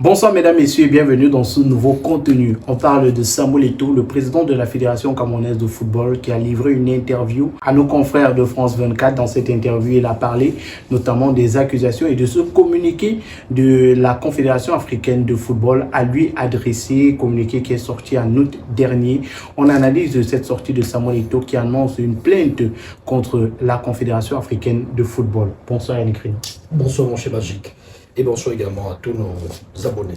Bonsoir mesdames, messieurs et bienvenue dans ce nouveau contenu. On parle de Samuel Eto'o, le président de la Fédération camerounaise de football qui a livré une interview à nos confrères de France 24. Dans cette interview, il a parlé notamment des accusations et de ce communiqué de la Confédération africaine de football à lui adressé, communiqué qui est sorti en août dernier. On analyse de cette sortie de Samuel Eto'o qui annonce une plainte contre la Confédération africaine de football. Bonsoir Yannick Rino. Bonsoir mon cher Magique. Et bonsoir également à tous nos abonnés.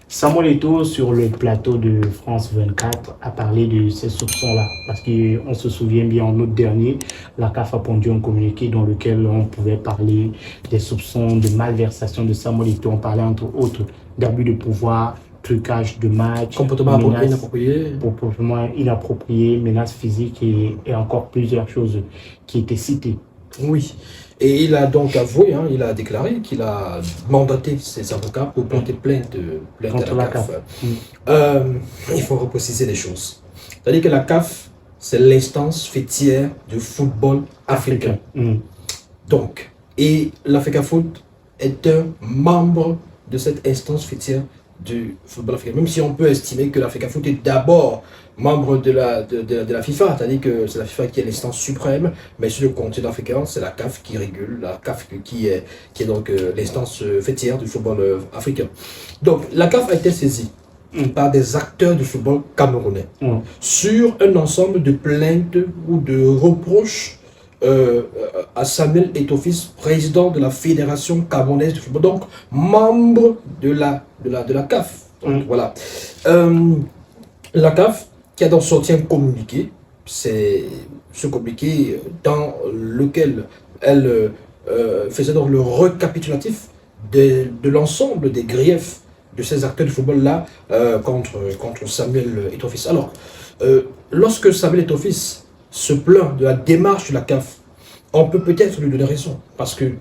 Samuel Eto'o, sur le plateau de France 24, a parlé de ces soupçons-là. Parce qu'on se souvient bien, en août dernier, la CAF a pondu un communiqué dans lequel on pouvait parler des soupçons de malversation de Samuel Eto'o. On parlait entre autres d'abus de pouvoir, trucage de match, comportement inapproprié, menaces physiques et encore plusieurs choses qui étaient citées. Oui, et il a donc avoué, il a déclaré qu'il a mandaté ses avocats pour porter plainte contre la CAF. Il faut repréciser les choses. C'est-à-dire que la CAF, c'est l'instance fêtière du football africain. Donc, et l'Africa Foot est un membre de cette instance fêtière du football africain. Même si on peut estimer que l'Africa Foot est d'abord membre de la FIFA, c'est-à-dire que c'est la FIFA qui est l'instance suprême, mais sur le continent africain, c'est la CAF qui régule, la CAF qui est donc l'instance fêtière du football africain. Donc la CAF a été saisie par des acteurs du football camerounais sur un ensemble de plaintes ou de reproches à Samuel Eto'o, président de la Fédération camerounaise de football, donc membre de la CAF. Donc, voilà. La CAF qui a donc sorti un communiqué, c'est ce communiqué dans lequel elle faisait donc le récapitulatif de l'ensemble des griefs de ces acteurs du football-là contre Samuel Eto'o. Alors, lorsque Samuel Eto'o se plaint de la démarche de la CAF, on peut peut-être lui donner raison, parce que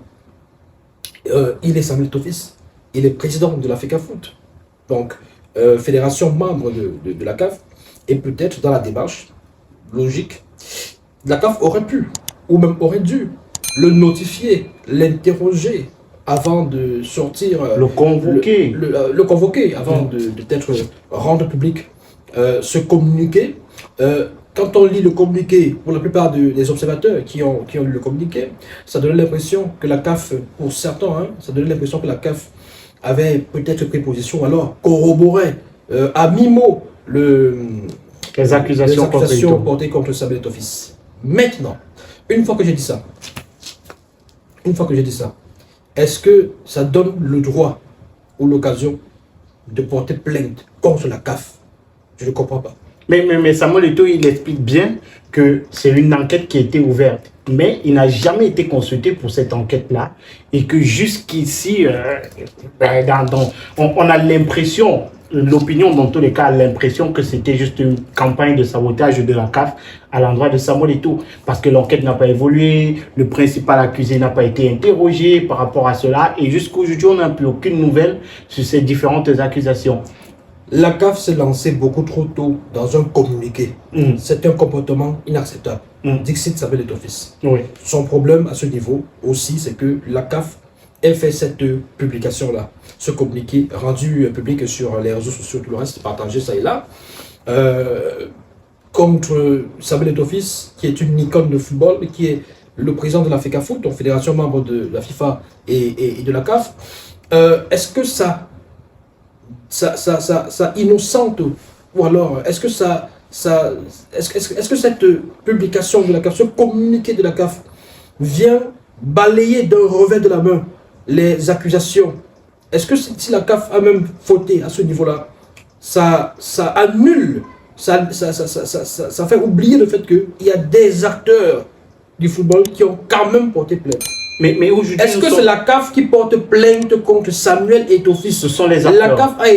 il est Samuel Eto'o, il est président de l'Africa Foot, donc fédération membre de la CAF, et peut-être dans la démarche logique, la CAF aurait pu, ou même aurait dû, le notifier, l'interroger, avant de sortir, le convoquer, le convoquer avant d'être rendu public, ce communiqué. Quand on lit le communiqué, pour la plupart des observateurs qui ont lu le communiqué, ça donne l'impression que la CAF, pour certains, ça donne l'impression que la CAF avait peut-être pris position, alors corroborait à mi-mot les accusations portées contre Samuel Eto'o. Maintenant, une fois que j'ai dit ça, est-ce que ça donne le droit ou l'occasion de porter plainte contre la CAF? Je ne comprends pas. Mais Samuel Eto'o, il explique bien que c'est une enquête qui a été ouverte, mais il n'a jamais été consulté pour cette enquête-là, et que jusqu'ici, on a l'impression, l'opinion dans tous les cas a l'impression que c'était juste une campagne de sabotage de la CAF à l'endroit de Samuel Eto'o, parce que l'enquête n'a pas évolué, le principal accusé n'a pas été interrogé par rapport à cela, et jusqu'aujourd'hui, on n'a plus aucune nouvelle sur ces différentes accusations. La CAF s'est lancée beaucoup trop tôt dans un communiqué. C'est un comportement inacceptable. Dixit Samuel Eto'o. Oui. Son problème à ce niveau aussi, c'est que la CAF ait fait cette publication-là, ce communiqué rendu public sur les réseaux sociaux, tout le reste, partagé ça et là, contre Samuel Eto'o, qui est une icône de football, qui est le président de l'Africa Foot, donc fédération membre de la FIFA et de la CAF. Est-ce que ça innocente, ou alors est-ce que est-ce que cette publication de la CAF, ce communiqué de la CAF vient balayer d'un revers de la main les accusations? Est-ce que si la CAF a même fauté à ce niveau-là, ça annule, ça fait oublier le fait qu'il y a des acteurs du football qui ont quand même porté plainte? Mais est-ce que c'est la CAF qui porte plainte contre Samuel Eto'o? Ce sont les acteurs. La CAF a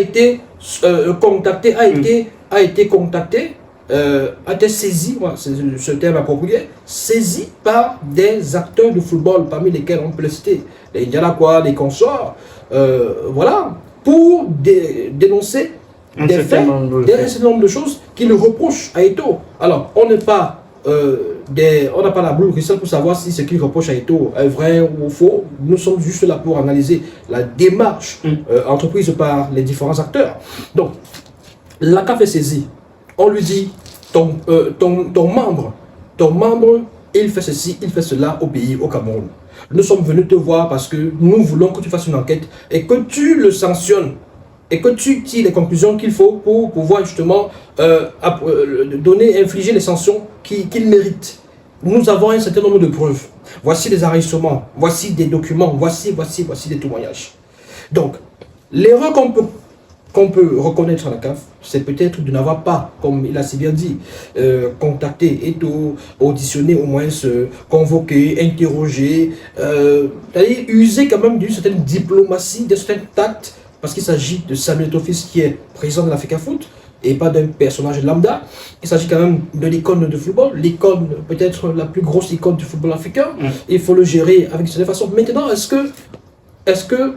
été contactée, a été saisie, c'est ce terme approprié, saisie par des acteurs de football, parmi lesquels on peut les citer, les Indianapois, les consorts, voilà, pour dénoncer des faits, un certain nombre de choses qui le reprochent à Eto'o. Alors, on n'est pas on n'a pas la boule cristal pour savoir si ce qu'il reproche à Eto'o est vrai ou faux. Nous sommes juste là pour analyser la démarche entreprise par les différents acteurs. Donc, la CAF est saisie. On lui dit, ton membre, il fait ceci, il fait cela au pays, au Cameroun. Nous sommes venus te voir parce que nous voulons que tu fasses une enquête et que tu le sanctionnes et que tu tires les conclusions qu'il faut pour pouvoir justement infliger les sanctions qu'il mérite. Nous avons un certain nombre de preuves. Voici des enregistrements, voici des documents, voici des témoignages. Donc, l'erreur qu'on peut reconnaître à la CAF, c'est peut-être de n'avoir pas, comme il a si bien dit, contacté Eto'o, auditionné au moins, convoqué, interrogé, c'est-à-dire user quand même d'une certaine diplomatie, d'un certain tact, parce qu'il s'agit de Samuel Eto'o qui est président de l'Africafoot et pas d'un personnage lambda. Il s'agit quand même de l'icône de football, l'icône, peut-être la plus grosse icône du football africain. Il faut le gérer avec cette façon. Maintenant, est-ce que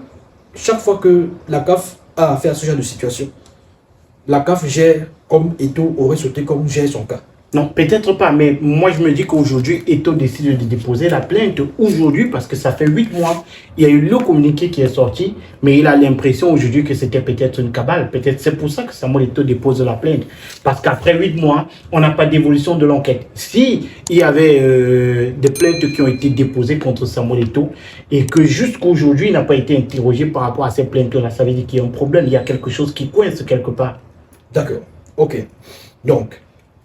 chaque fois que la CAF a affaire à ce genre de situation, la CAF gère comme Eto'o aurait souhaité comme gère son cas? Non, peut-être pas, mais moi je me dis qu'aujourd'hui, Eto'o décide de déposer la plainte aujourd'hui parce que ça fait 8 mois. Il y a eu le communiqué qui est sorti, mais il a l'impression aujourd'hui que c'était peut-être une cabale. Peut-être c'est pour ça que Samuel Eto'o dépose la plainte. Parce qu'après 8 mois, on n'a pas d'évolution de l'enquête. Si il y avait des plaintes qui ont été déposées contre Samuel Eto'o et que jusqu'aujourd'hui, il n'a pas été interrogé par rapport à ces plaintes-là, ça veut dire qu'il y a un problème, il y a quelque chose qui coince quelque part. D'accord, ok. Donc,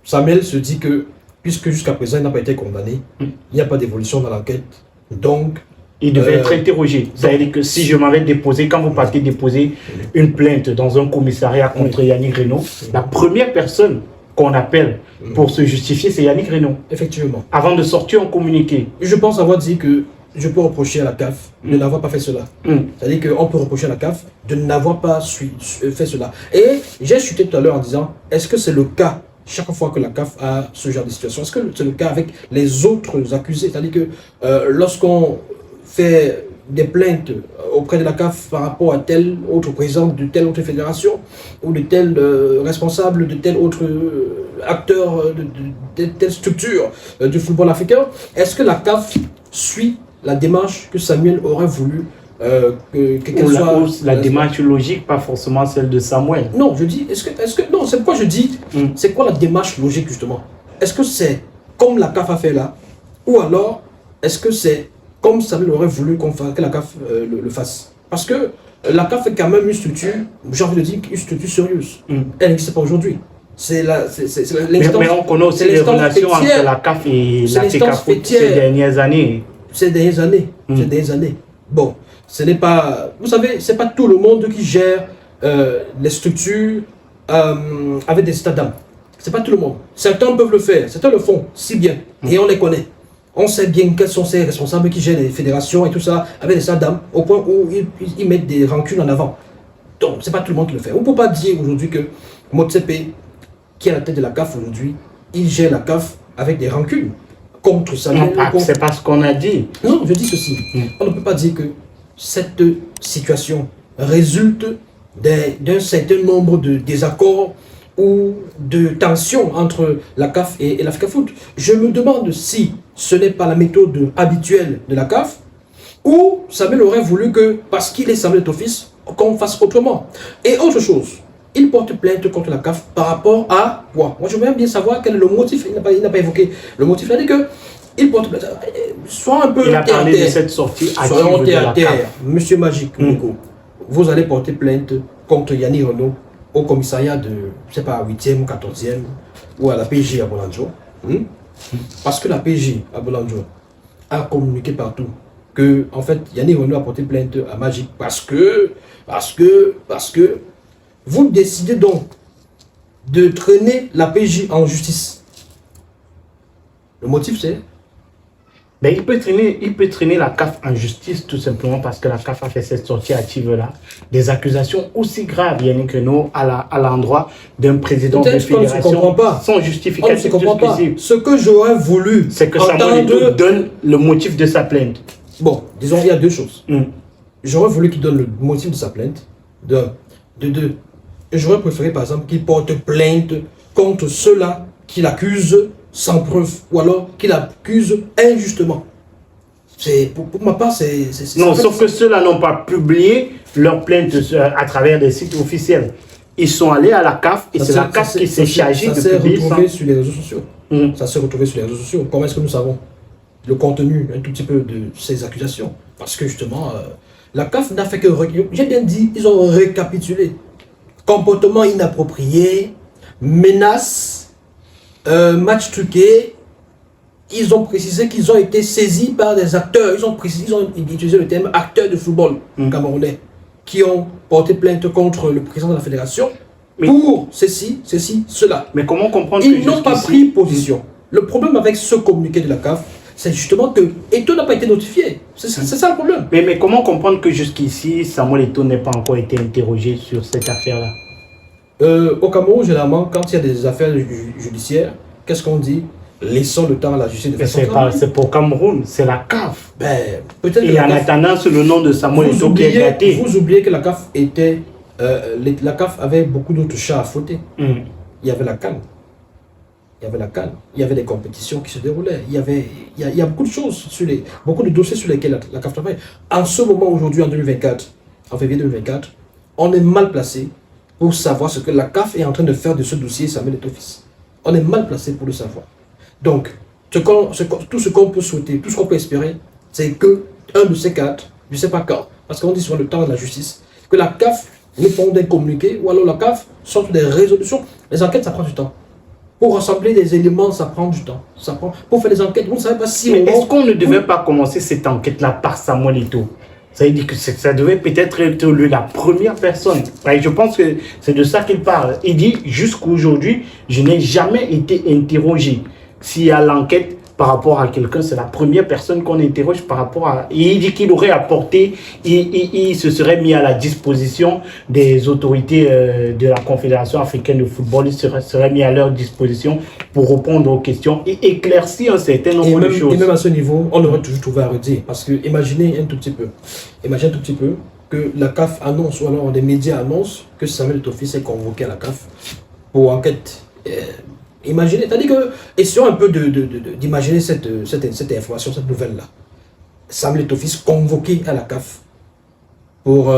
Samuel se dit que, puisque jusqu'à présent il n'a pas été condamné, il n'y a pas d'évolution dans l'enquête, donc... Il devait être interrogé. Ça veut dire que si je m'avais déposé, quand vous partez déposer une plainte dans un commissariat contre Yannick Reno, la première personne qu'on appelle pour se justifier, c'est Yannick Reno. Effectivement. Avant de sortir un communiqué. Je pense avoir dit que je peux reprocher à la CAF de n'avoir pas fait cela. C'est-à-dire qu'on peut reprocher à la CAF de n'avoir pas fait cela. Et j'ai chuté tout à l'heure en disant, est-ce que c'est le cas chaque fois que la CAF a ce genre de situation? Est-ce que c'est le cas avec les autres accusés? C'est-à-dire que lorsqu'on fait des plaintes auprès de la CAF par rapport à tel autre président de telle autre fédération ou de tel responsable de tel autre acteur de telle structure du football africain, est-ce que la CAF suit la démarche que Samuel aurait voulu qu'elle soit... La démarche logique, pas forcément celle de Samuel. Non, je dis, non, c'est pourquoi je dis, c'est quoi la démarche logique justement? Est-ce que c'est comme la CAF a fait là, ou alors est-ce que c'est comme Samuel aurait voulu que la CAF le fasse? Parce que la CAF est quand même une structure, j'ai envie de dire, une structure sérieuse. Elle n'existe pas aujourd'hui. C'est l'instance. Mais on connaît aussi les relations entre la CAF et la FECAFOOT ces dernières années. Ces dernières années. Bon, ce n'est pas, vous savez, c'est pas tout le monde qui gère les structures avec des états d'âme. C'est pas tout le monde. Certains peuvent le faire, certains le font si bien, et on les connaît. On sait bien quels sont ces responsables qui gèrent les fédérations et tout ça avec des états d'âme, au point où ils mettent des rancunes en avant. Donc, c'est pas tout le monde qui le fait. On ne peut pas dire aujourd'hui que Motsepe, qui est à la tête de la CAF aujourd'hui, il gère la CAF avec des rancunes contre Samuel. Non, c'est pas ce qu'on a dit. Non, je dis ceci. On ne peut pas dire que cette situation résulte d'un certain nombre de désaccords ou de tensions entre la CAF et l'Africafoot. Je me demande si ce n'est pas la méthode habituelle de la CAF ou Samuel aurait voulu que, parce qu'il est Samuel Eto'o, qu'on fasse autrement. Et autre chose, il porte plainte contre la CAF par rapport à quoi? Moi, je veux bien savoir quel est le motif. Il n'a pas évoqué le motif. Il a dit que il porte plainte. Soit un peu il a parlé de cette sortie active de la CAF. Monsieur Magique, vous allez porter plainte contre Yannick Reno au commissariat de, je sais pas, 8e ou 14e, ou à la PJ à Bolandjo. Parce que la PJ à Bolandjo a communiqué partout que, en fait, Yannick Reno a porté plainte à Magique parce que vous décidez donc de traîner la PJ en justice. Le motif, c'est... Mais il peut traîner la CAF en justice tout simplement parce que la CAF a fait cette sortie active-là. Des accusations aussi graves, Yannick Reno, à l'endroit d'un président de fédération sans justificatif. Ce que j'aurais voulu, c'est que Samuel Eto'o donne le motif de sa plainte. Bon, disons, il y a deux choses. J'aurais voulu qu'il donne le motif de sa plainte. De deux. J'aurais préféré, par exemple, qu'il porte plainte contre ceux-là qui l'accusent sans preuve, ou alors qu'il accuse injustement. Pour ma part, c'est... Non, sauf que ceux-là n'ont pas publié leur plainte à travers des sites officiels. Ils sont allés à la CAF et c'est la CAF qui s'est chargée de publier ça. Ça s'est retrouvé sur les réseaux sociaux. Ça s'est retrouvé sur les réseaux sociaux. Comment est-ce que nous savons le contenu un tout petit peu de ces accusations? Parce que justement, la CAF n'a fait que... J'ai bien dit, ils ont récapitulé. Comportement inapproprié, menaces, match truqué. Ils ont précisé qu'ils ont été saisis par des acteurs. Ils ont utilisé le terme acteurs de football camerounais qui ont porté plainte contre le président de la fédération pour ceci, cela. Mais comment comprendre ils n'ont pas pris position. Le problème avec ce communiqué de la CAF, c'est justement que Eto'o n'a pas été notifié. C'est ça le problème. Mais comment comprendre que jusqu'ici, Samuel Eto'o n'ait pas encore été interrogé sur cette affaire-là? Au Cameroun, généralement, quand il y a des affaires judiciaires, qu'est-ce qu'on dit? Laissons le temps à la justice de faire son travail. C'est pour Cameroun, c'est la CAF. Peut-être. Et en attendant, c'est le nom de Samuel Eto'o qui est gâté. Vous oubliez que la CAF était... la CAF avait beaucoup d'autres chats à fouetter. Il y avait la CAN. Il y avait des compétitions qui se déroulaient. Il y a beaucoup de choses, beaucoup de dossiers sur lesquels la CAF travaille. En ce moment, aujourd'hui, en février 2024, on est mal placé pour savoir ce que la CAF est en train de faire de ce dossier Samuel Eto'o fils. On est mal placé pour le savoir. Donc, tout ce qu'on peut souhaiter, tout ce qu'on peut espérer, c'est que un de ces quatre, je ne sais pas quand, parce qu'on dit souvent le temps de la justice, que la CAF nous ponde un communiqué, ou alors la CAF sorte des résolutions. Les enquêtes, ça prend du temps. Pour rassembler des éléments, ça prend du temps. Pour faire des enquêtes, vous ne savez pas si... Mais est-ce qu'on ne devait pas commencer cette enquête-là par Samuel Eto'o? Ça veut dire que ça devait peut-être être lui la première personne. Et je pense que c'est de ça qu'il parle. Il dit, jusqu'aujourd'hui, je n'ai jamais été interrogé. S'il y a l'enquête par rapport à quelqu'un, c'est la première personne qu'on interroge par rapport à... Et il dit qu'il aurait apporté, il se serait mis à la disposition des autorités de la Confédération africaine de football. Il serait mis à leur disposition pour répondre aux questions et éclaircir un certain nombre de choses. Et même à ce niveau, on aurait toujours trouvé à redire. Parce que imaginez un tout petit peu que la CAF annonce, ou alors des médias annoncent que Samuel Eto'o fils est convoqué à la CAF pour enquête. Imaginez, c'est-à-dire que, essayons un peu d'imaginer cette information, cette nouvelle-là. Samuel Eto'o fils convoqué à la CAF pour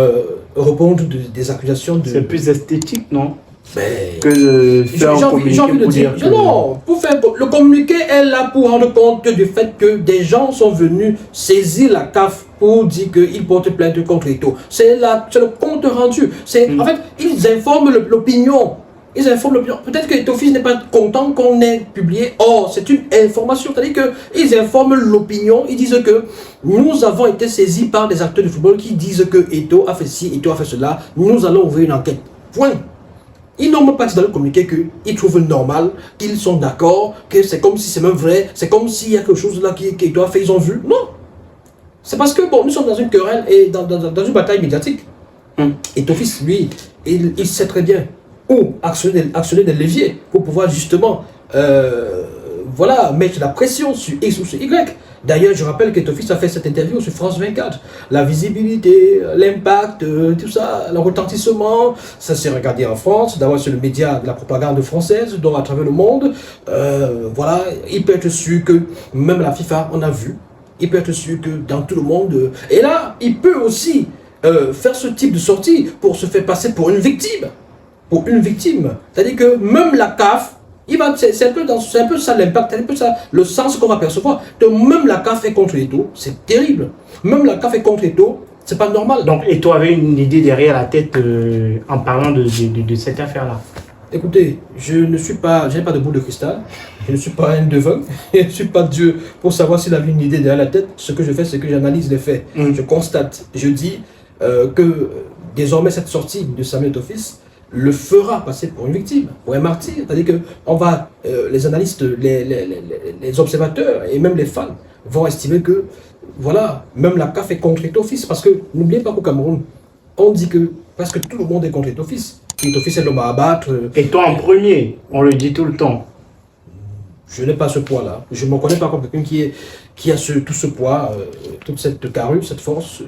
répondre des accusations de... C'est plus esthétique, non? Mais que faire un communiqué pour dire que... Non, le communiqué est là pour rendre compte du fait que des gens sont venus saisir la CAF pour dire qu'ils portent plainte contre Eto'o. C'est le compte rendu. En fait, ils informent l'opinion. Peut-être que Eto'o fils n'est pas content qu'on ait publié. Or, c'est une information. C'est-à-dire qu'ils informent l'opinion. Ils disent que nous avons été saisis par des acteurs de football qui disent que Eto'o a fait ci, Eto'o a fait cela. Nous allons ouvrir une enquête. Point. Ils n'ont même pas dit dans le communiqué qu'ils trouvent normal, qu'ils sont d'accord, que c'est comme si c'est même vrai, c'est comme s'il y a quelque chose là qu'Eto'o a fait, ils ont vu. Non. C'est parce que, nous sommes dans une querelle et dans une bataille médiatique. Eto'o fils, lui, il sait très bien où actionner des leviers pour pouvoir justement mettre la pression sur X ou sur Y. D'ailleurs, je rappelle qu'Eto'o fils a fait cette interview sur France 24. La visibilité, l'impact, tout ça, le retentissement, ça s'est regardé en France. D'abord, c'est le média de la propagande française, donc à travers le monde. Il peut être sûr que même la FIFA, on a vu, il peut être sûr que dans tout le monde... et là, il peut aussi faire ce type de sortie pour se faire passer pour une victime. C'est-à-dire que même la CAF, c'est un peu ça l'impact, c'est un peu ça le sens qu'on va percevoir. Donc même la CAF est contre Eto'o, c'est terrible. Même la CAF est contre Eto'o, c'est pas normal. Donc Eto'o avait une idée derrière la tête en parlant de cette affaire-là. Écoutez, je n'ai pas de boule de cristal, je ne suis pas un devin, je ne suis pas Dieu pour savoir s'il avait une idée derrière la tête. Ce que je fais, c'est que j'analyse les faits. Je constate, je dis que désormais cette sortie de Samuel Eto'o fils le fera passer pour une victime, pour un martyr. C'est-à-dire que les analystes, les observateurs et même les fans vont estimer que, même la CAF est contre Eto'o fils. Parce que, n'oubliez pas qu'au Cameroun, on dit que presque tout le monde est contre Eto'o fils. Eto'o fils est l'homme à abattre. Et toi en premier, on le dit tout le temps. Je n'ai pas ce poids-là. Je ne me connais pas comme quelqu'un qui a tout ce poids, toute cette carrure, cette force.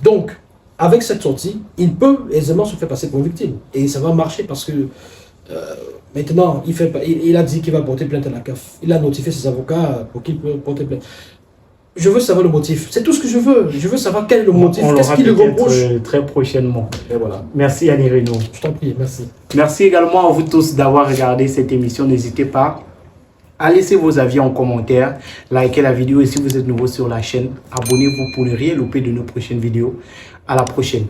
Donc, avec cette sortie, il peut aisément se faire passer pour une victime. Et ça va marcher parce que Maintenant, il a dit qu'il va porter plainte à la CAF. Il a notifié ses avocats pour qu'ils puissent porter plainte. Je veux savoir le motif. C'est tout ce que je veux. Je veux savoir quel est le motif. Qu'est-ce qu'il lui reproche très prochainement. Et voilà. Merci Annie Renaud. Je t'en prie, merci. Merci également à vous tous d'avoir regardé cette émission. N'hésitez pas à laisser vos avis en commentaire, likez la vidéo et si vous êtes nouveau sur la chaîne, abonnez-vous pour ne rien louper de nos prochaines vidéos. À la prochaine.